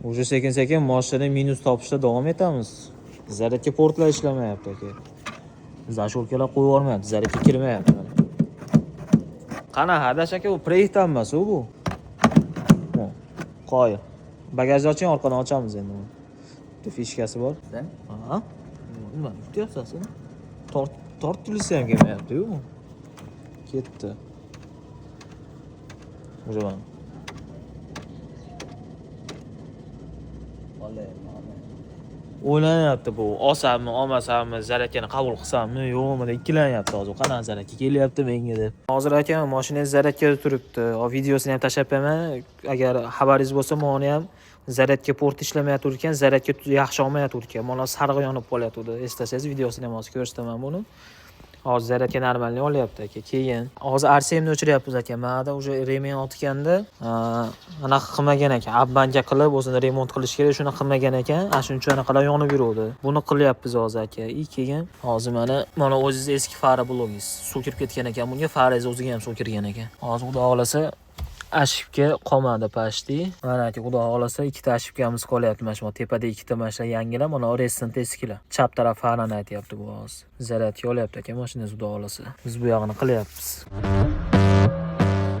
Уже sekin-sekin mashinadan minus topishda davom etamiz. Zaryadka portlar ishlamayapti aka. Zasholkalar qo'yib olmayapti, zaryadga kirmayapti. Qana hadash aka, u Preikdan emas bu. Qo'y. Bagajni oching, orqadan ochamiz endi. Bitta fishkasi bor. Ha? Nima kutyapsan sen? Tortilsa ham kelmayapti-yu. Ketdi. O'jaman. O'ylanyapti bu. Olsammi, olmasammi, zaryadkani qabul qilsammi, yo'qmi deb ikkilanyapti hozir. Qanaqa zaryadka kelyapti menga deb. Hozir aka mashinangiz zaryadkada turibdi. Videosini ham tashlab qo'yaman. Agar xabaringiz bo'lsa, meni ham zaryadka porti ishlamayotgan ekan, zaryadka yaxshi olmayotgan ekan. Mana sariq yonib qolyapti. Eslasangiz videosini ham hozir ko'rsataman buni. Hozir zaryadka normalni olyapti aka. Keyin hozir RCMni o'chiryapmiz aka. Mana уже remen otganda anaqa qilmagan ekan. Abbanka qilib o'zini remont qilish kerak, shuni qilmagan ekan. Shuning uchun anaqa yonib yuradi. Buni qilyapmiz hozir aka. Keyin hozir mana o'zingiz eski fara blogingiz suv kirib ketgan ekan. Bunga farangiz o'ziga ham suv kirgan ekan. Hozir xudo xolasa ashibga qolmadi pashti. Mana aka, xudo xolasa ikkita ashibkamiz qolyapti. Mana shu tepada ikkita mashina yangilar, mana restant eskilar. Chap taraf farani aytyapti bu hozir. Zaryadga olyapti aka mashinangiz xudo xolasa. Biz bu yog'ini qilyapmiz.